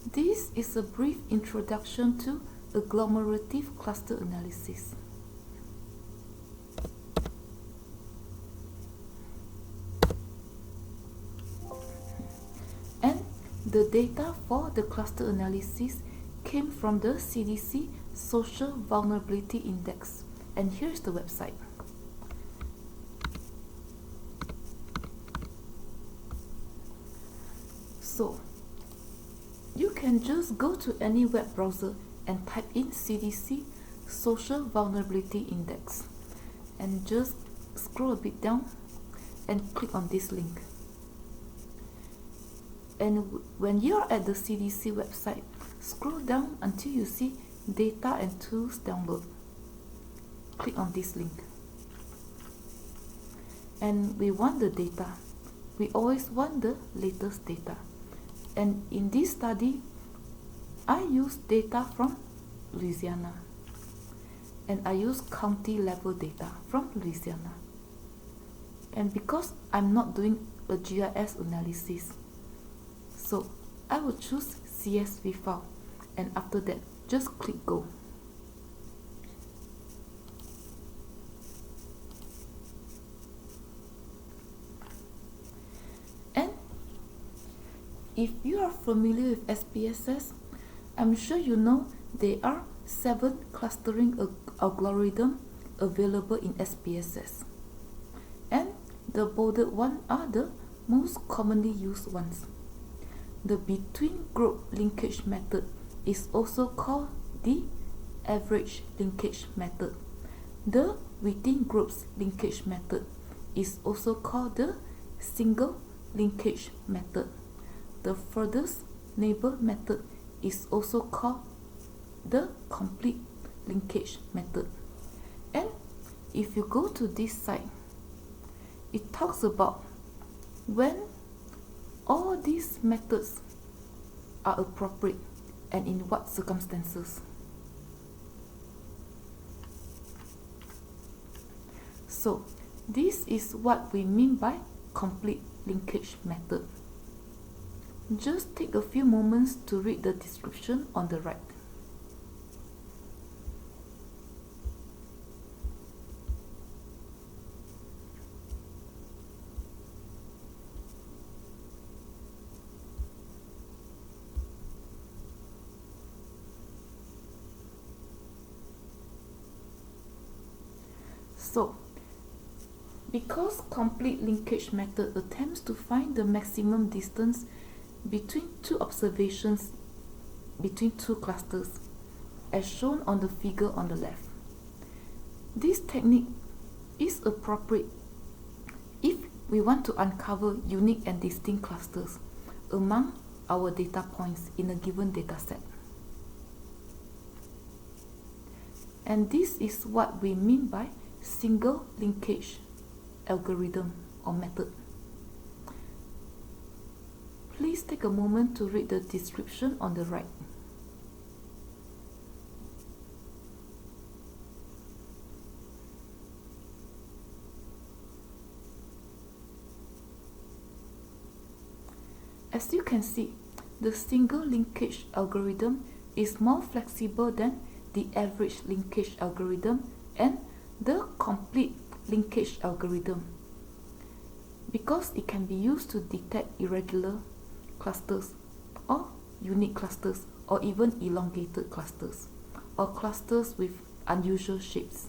This is a brief introduction to agglomerative cluster analysis. And the data for the cluster analysis came from the CDC Social Vulnerability Index. And here's the website. So, you can just go to any web browser and type in CDC Social Vulnerability Index and just scroll a bit down and click on this link. And when you're at the CDC website, scroll down until you see Data and Tools Download. Click on this link. And we want the data. We always want the latest data. And in this study, I use data from Louisiana. And I use county level data from Louisiana. And because I'm not doing a GIS analysis, so I will choose CSV file, and after that, just click go. And if you are familiar with SPSS, I'm sure you know there are 7 clustering algorithms available in SPSS. And the bolded ones are the most commonly used ones. The between group linkage method is also called the average linkage method. The within groups linkage method is also called the single linkage method. The furthest neighbor method is also called the complete linkage method. And if you go to this site, it talks about when all these methods are appropriate and in what circumstances. So, this is what we mean by complete linkage method. Just take a few moments to read the description on the right. So, because complete linkage method attempts to find the maximum distance between two observations between two clusters, as shown on the figure on the left. This technique is appropriate if we want to uncover unique and distinct clusters among our data points in a given dataset. And this is what we mean by single linkage algorithm or method. Please take a moment to read the description on the right. As you can see, the single linkage algorithm is more flexible than the average linkage algorithm and the complete linkage algorithm because it can be used to detect irregular clusters or unique clusters or even elongated clusters or clusters with unusual shapes.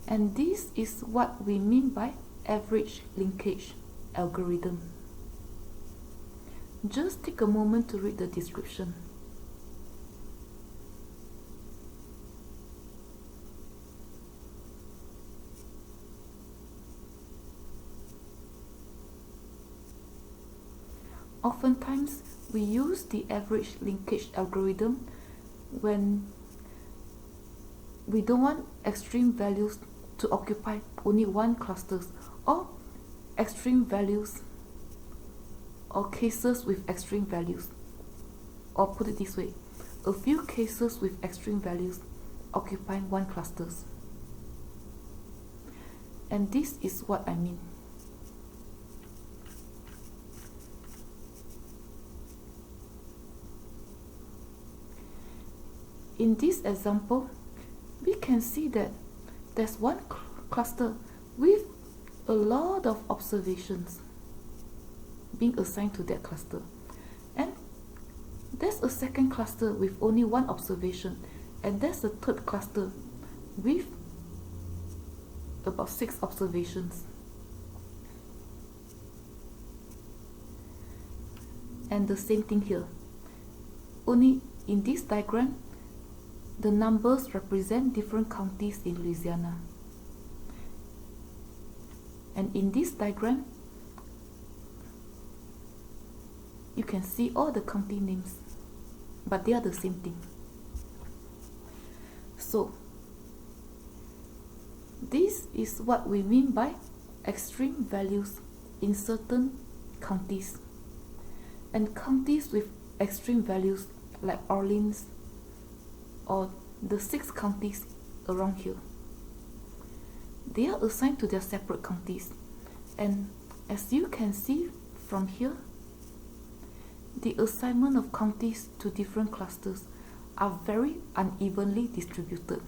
And this is what we mean by average linkage algorithm. Just take a moment to read the description. Oftentimes, we use the average linkage algorithm when we don't want extreme values to occupy only one cluster, or extreme values or cases with extreme values, or put it this way, a few cases with extreme values occupying one cluster. And this is what I mean. In this example, we can see that there's one cluster with a lot of observations being assigned to that cluster, and there's a second cluster with only one observation, and there's a third cluster with about 6 observations. And the same thing here, only in this diagram the numbers represent different counties in Louisiana, and in this diagram you can see all the county names, but they are the same thing. So this is what we mean by extreme values in certain counties. And counties with extreme values like Orleans or the 6 counties around here, they are assigned to their separate counties. And as you can see from here, the assignment of counties to different clusters are very unevenly distributed.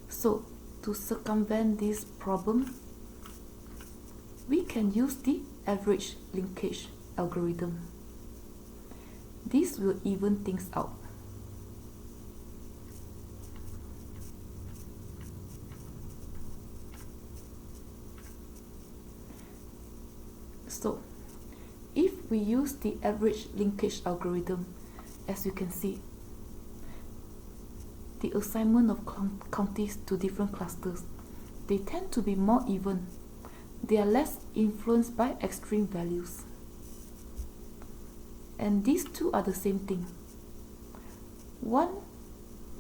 So to circumvent this problem, we can use the average linkage algorithm. This will even things out. So if we use the average linkage algorithm, as you can see, the assignment of counties to different clusters, they tend to be more even. They are less influenced by extreme values. And these two are the same thing. One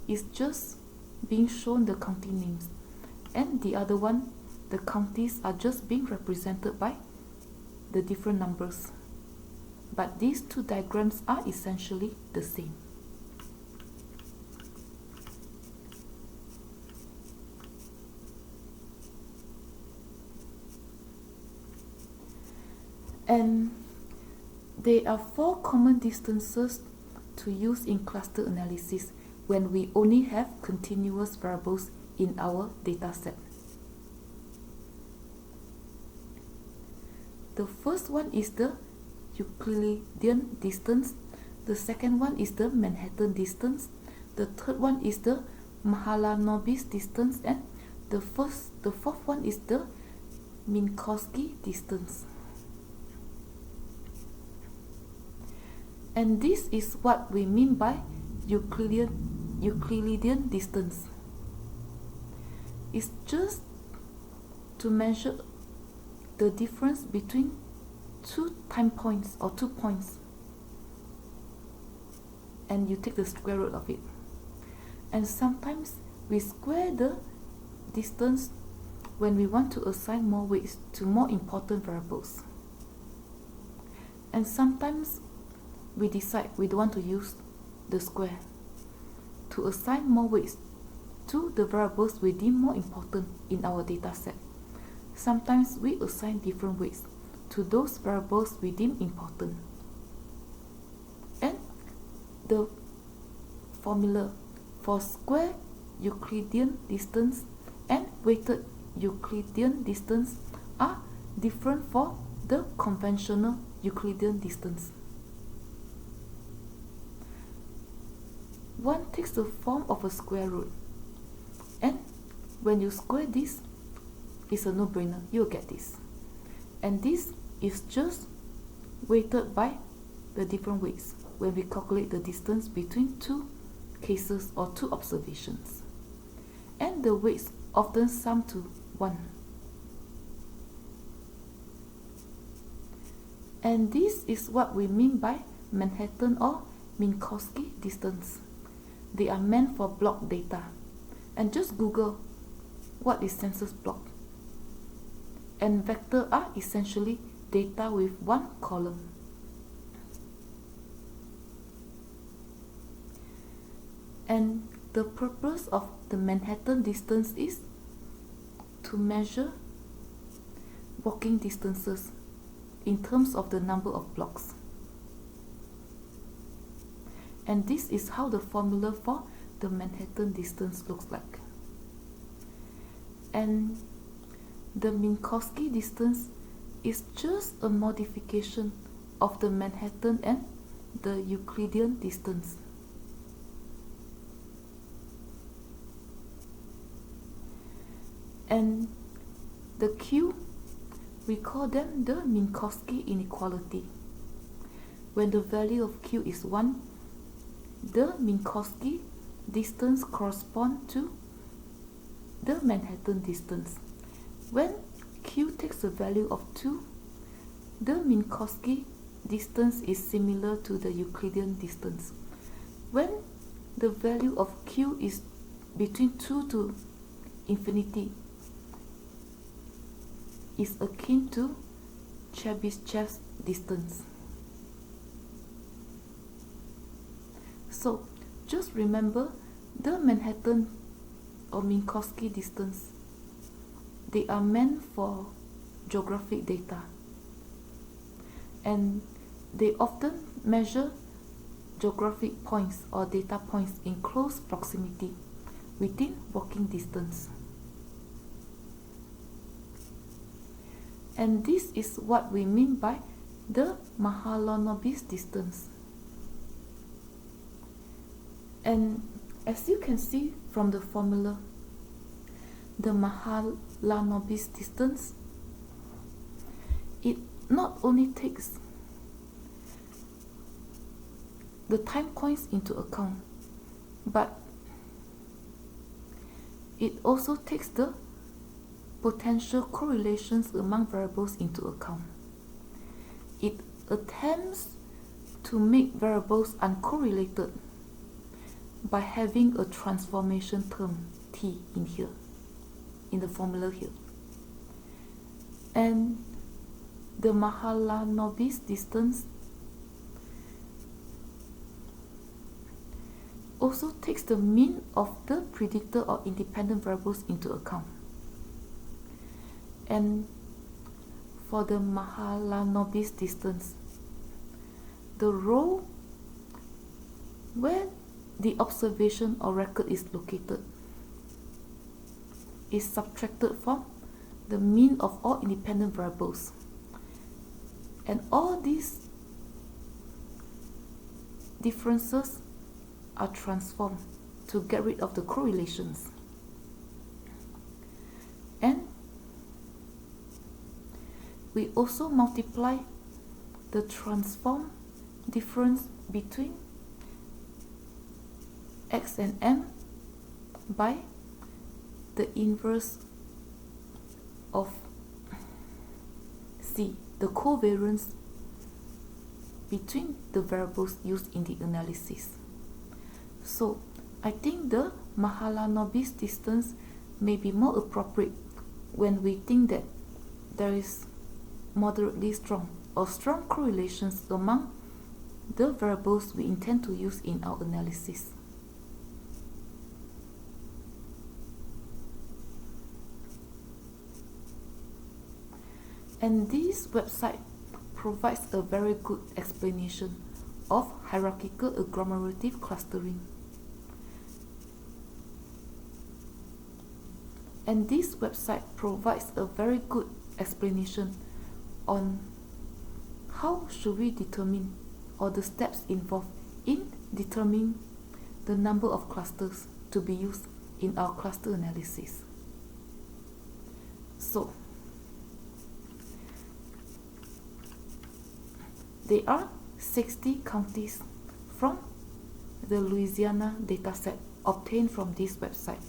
is just being shown the county names, and the other one, the counties are just being represented by the different numbers. But these two diagrams are essentially the same. And there are 4 common distances to use in cluster analysis when we only have continuous variables in our dataset. The first one is the Euclidean distance, the second one is the Manhattan distance, the third one is the Mahalanobis distance, and the fourth one is the Minkowski distance. And this is what we mean by Euclidean distance. It's just to measure the difference between 2 time points or 2 points, and you take the square root of it. And sometimes we square the distance when we want to assign more weights to more important variables. And sometimes we decide we don't want to use the square to assign more weights to the variables we deem more important in our data set. Sometimes we assign different weights to those variables we deem important. And the formula for square Euclidean distance and weighted Euclidean distance are different for the conventional Euclidean distance. One takes the form of a square root, and when you square this, it's a no-brainer, you'll get this. And this is just weighted by the different weights when we calculate the distance between 2 cases or 2 observations. And the weights often sum to 1. And this is what we mean by Manhattan or Minkowski distance. They are meant for block data. And just Google what is census block. And vector are essentially data with 1 column. And the purpose of the Manhattan distance is to measure walking distances in terms of the number of blocks. And this is how the formula for the Manhattan distance looks like. And the Minkowski distance is just a modification of the Manhattan and the Euclidean distance. And the Q, we call them the Minkowski inequality. When the value of Q is 1, the Minkowski distance corresponds to the Manhattan distance. When Q takes a value of 2, the Minkowski distance is similar to the Euclidean distance. When the value of Q is between 2 to infinity, is akin to Chebyshev's distance. So just remember the Manhattan or Minkowski distance. They are meant for geographic data, and they often measure geographic points or data points in close proximity within walking distance. And this is what we mean by the Mahalanobis distance. And as you can see from the formula, the Mahalanobis distance, it not only takes the time points into account, but it also takes the potential correlations among variables into account. It attempts to make variables uncorrelated by having a transformation term T in here, in the formula here. And the Mahalanobis distance also takes the mean of the predictor or independent variables into account. And for the Mahalanobis distance, the row where the observation or record is located is subtracted from the mean of all independent variables. And all these differences are transformed to get rid of the correlations. And we also multiply the transform difference between x and m by the inverse of C, the covariance between the variables used in the analysis. So I think the Mahalanobis distance may be more appropriate when we think that there is moderately strong or strong correlations among the variables we intend to use in our analysis. And this website provides a very good explanation of hierarchical agglomerative clustering. And this website provides a very good explanation on how should we determine, or the steps involved in determining the number of clusters to be used in our cluster analysis. So there are 60 counties from the Louisiana dataset obtained from this website.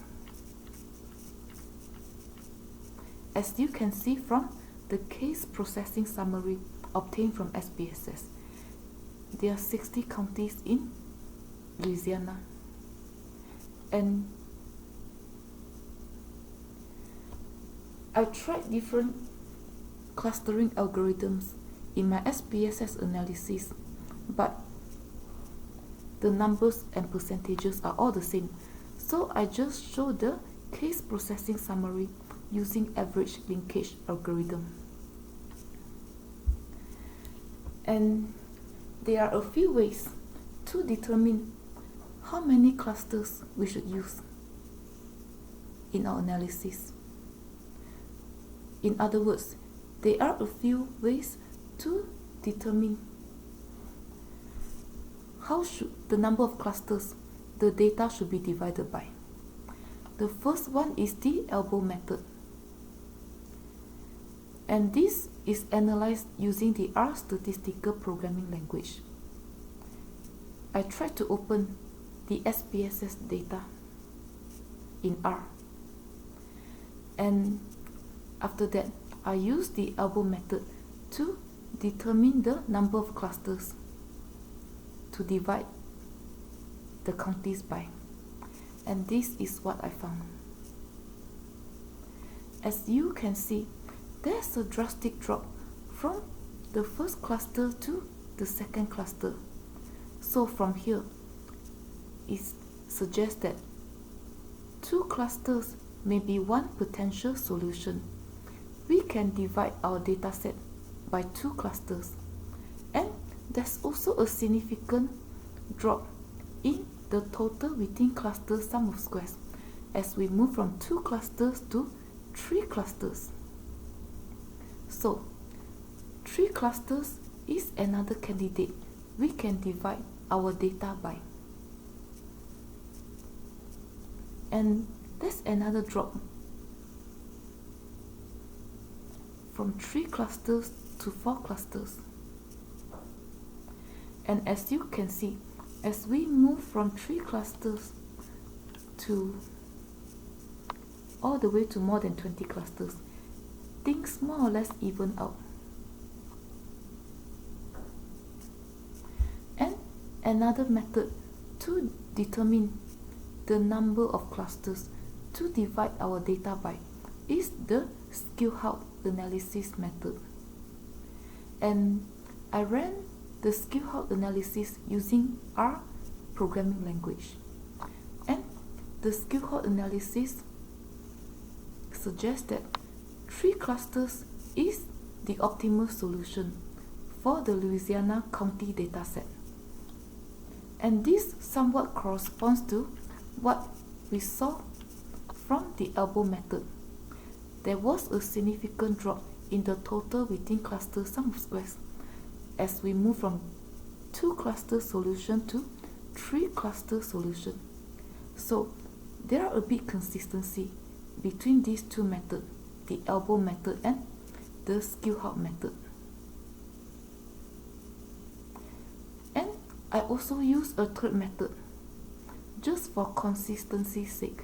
As you can see from the case processing summary obtained from SPSS, there are 60 counties in Louisiana. And I tried different clustering algorithms in my SPSS analysis, but the numbers and percentages are all the same. So I just show the case processing summary using average linkage algorithm. And there are a few ways to determine how many clusters we should use in our analysis. In other words, there are a few ways to determine how should the number of clusters the data should be divided by. The first one is the elbow method. And this is analyzed using the R statistical programming language. I tried to open the SPSS data in R. And after that, I used the elbow method to determine the number of clusters to divide the counties by. And this is what I found. As you can see, there's a drastic drop from the first cluster to the second cluster. So from here, it suggests that 2 clusters may be one potential solution. We can divide our dataset by 2 clusters. And there's also a significant drop in the total within cluster sum of squares as we move from 2 clusters to 3 clusters. So, 3 clusters is another candidate we can divide our data by. And there's another drop from 3 clusters to 4 clusters. And as you can see, as we move from 3 clusters to all the way to more than 20 clusters, things more or less even out. And another method to determine the number of clusters to divide our data by is the skew-halt analysis method. And I ran the skew-halt analysis using R programming language. And the skew-halt analysis suggests that 3 clusters is the optimal solution for the Louisiana County dataset. And this somewhat corresponds to what we saw from the elbow method. There was a significant drop in the total within cluster sum of squares as we move from 2 cluster solution to 3 cluster solution. So there are a big consistency between these 2 methods, the elbow method and the skew-halt method. And I also use a third method just for consistency's sake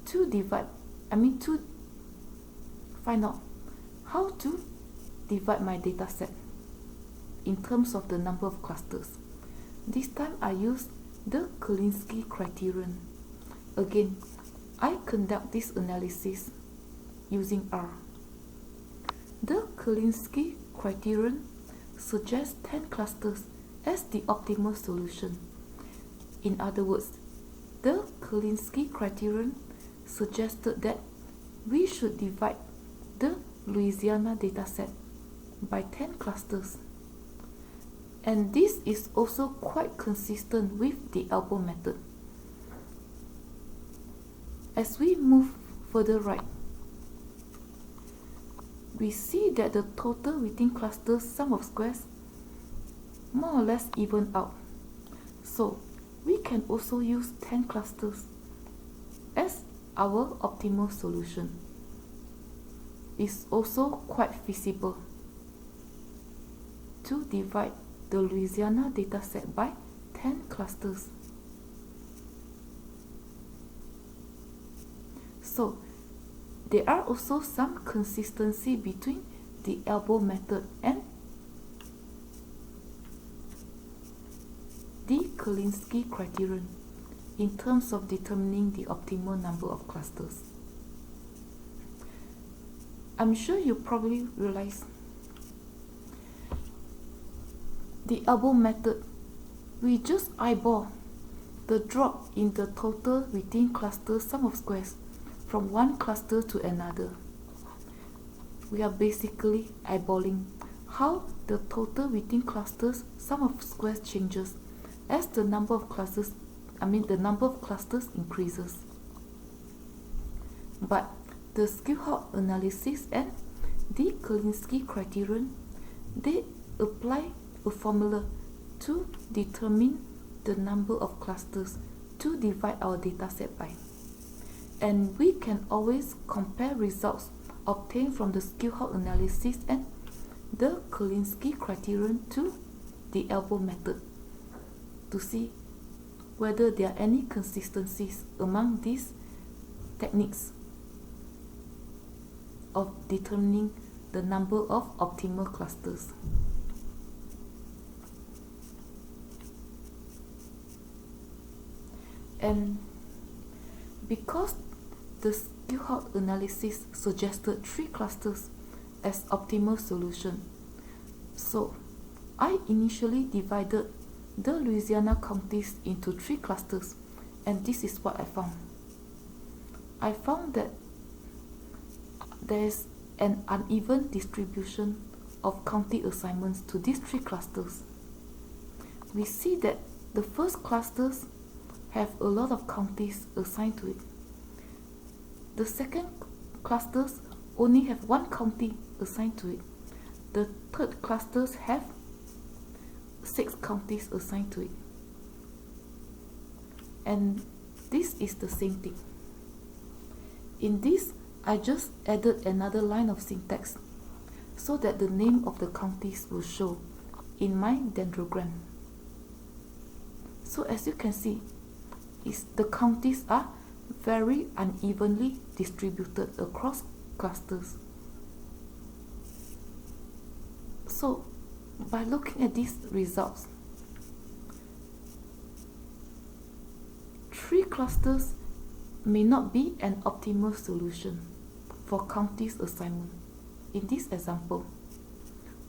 to find out how to divide my data set in terms of the number of clusters. This time I use the Kolinsky criterion. Again, I conduct this analysis using R. The Kolinsky criterion suggests 10 clusters as the optimal solution. In other words, the Kolinsky criterion suggested that we should divide the Louisiana dataset by 10 clusters. And this is also quite consistent with the elbow method. As we move further right, we see that the total within clusters sum of squares more or less even out. So we can also use 10 clusters as our optimal solution. It's also quite feasible to divide the Louisiana dataset by 10 clusters. So there are also some consistency between the elbow method and the Kolinsky criterion in terms of determining the optimal number of clusters. I'm sure you probably realize the elbow method, we just eyeball the drop in the total within cluster sum of squares from one cluster to another. We are basically eyeballing how the total within clusters sum of squares changes as the number of clusters increases. But the Skillhop analysis and the Kolinsky criterion, they apply a formula to determine the number of clusters to divide our dataset by. And we can always compare results obtained from the Skillhop analysis and the Kolinsky criterion to the elbow method to see whether there are any consistencies among these techniques of determining the number of optimal clusters. And because the Skillhop analysis suggested 3 clusters as optimal solution, so I initially divided the Louisiana counties into 3 clusters, and this is what I found. I found that there is an uneven distribution of county assignments to these 3 clusters. We see that the first clusters have a lot of counties assigned to it. The second clusters only have 1 county assigned to it. The third clusters have 6 counties assigned to it. And this is the same thing. In this, I just added another line of syntax so that the name of the counties will show in my dendrogram. So as you can see, the counties are very unevenly distributed across clusters. So by looking at these results, 3 clusters may not be an optimal solution for counties assignment. In this example,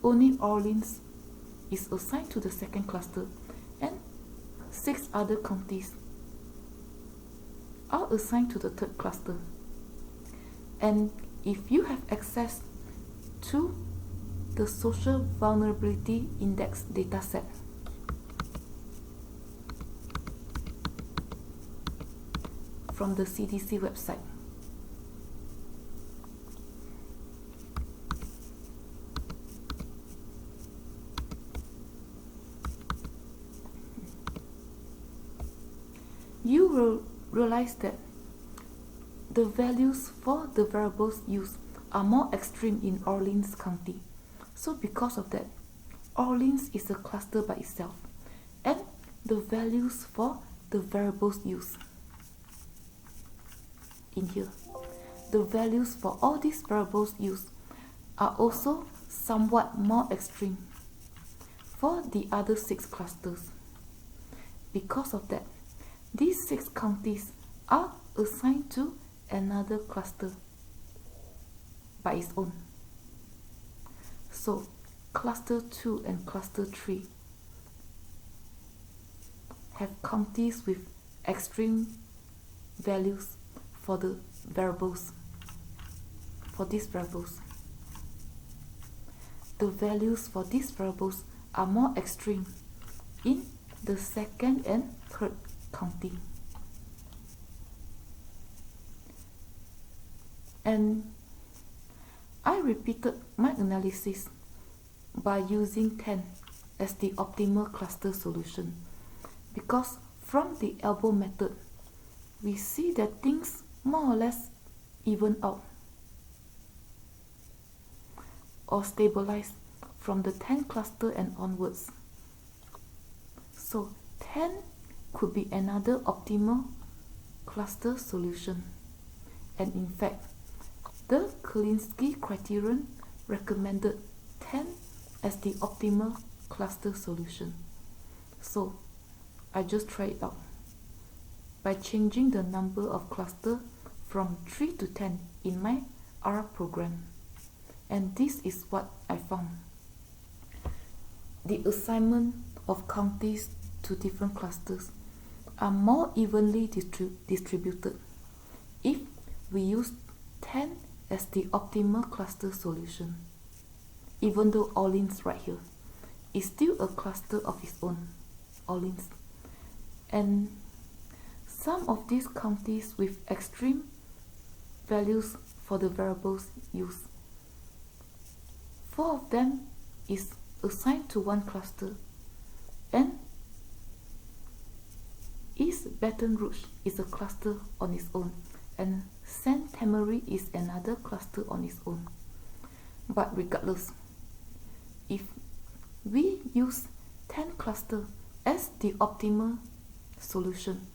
only Orleans is assigned to the second cluster and 6 other counties are assigned to the third cluster. And if you have access to the Social Vulnerability Index dataset, from the CDC website, you will realize that the values for the variables used are more extreme in Orleans County. So because of that, Orleans is a cluster by itself, and the values for the variables used in here, the values for all these variables used are also somewhat more extreme for the other 6 clusters. Because of that, these 6 counties are assigned to another cluster by its own. So cluster 2 and cluster 3 have counties with extreme values for the variables, for these variables. The values for these variables are more extreme in the second and third county. And I repeated my analysis by using 10 as the optimal cluster solution, because from the elbow method, we see that things more or less even out or stabilize from the 10 cluster and onwards. So 10 could be another optimal cluster solution. And in fact, the Kolinsky criterion recommended 10 as the optimal cluster solution. So I just try it out by changing the number of clusters from 3 to 10 in my R program. And this is what I found. The assignment of counties to different clusters are more evenly distributed if we use 10 as the optimal cluster solution. even though Orleans right here is still a cluster of its own, Orleans. And some of these counties with extreme values for the variables used. 4 of them is assigned to one cluster, and East Baton Rouge is a cluster on its own, and Saint Tamery is another cluster on its own. But regardless, if we use 10 cluster as the optimal solution,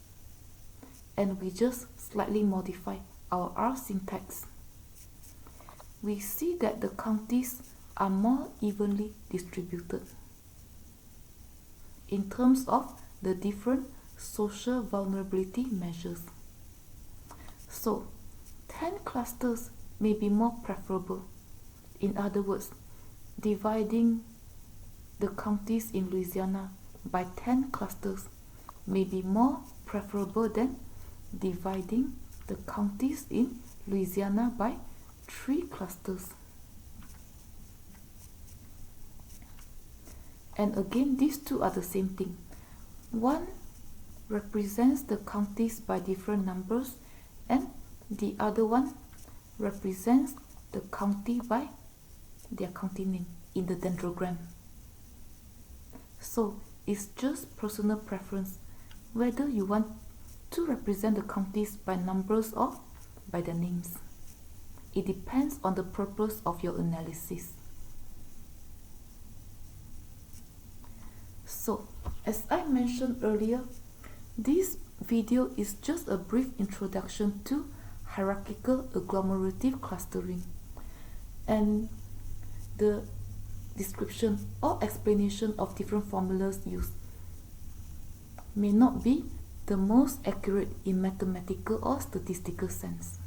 and we just slightly modify our R syntax, we see that the counties are more evenly distributed in terms of the different social vulnerability measures. So 10 clusters may be more preferable. In other words, dividing the counties in Louisiana by 10 clusters may be more preferable than dividing the counties in Louisiana by 3 clusters. And again, these two are the same thing. One represents the counties by different numbers, and the other one represents the county by their county name in the dendrogram. So it's just personal preference whether you want to represent the counties by numbers or by their names. It depends on the purpose of your analysis. So, as I mentioned earlier, this video is just a brief introduction to hierarchical agglomerative clustering, and the description or explanation of different formulas used may not be the most accurate in mathematical or statistical sense.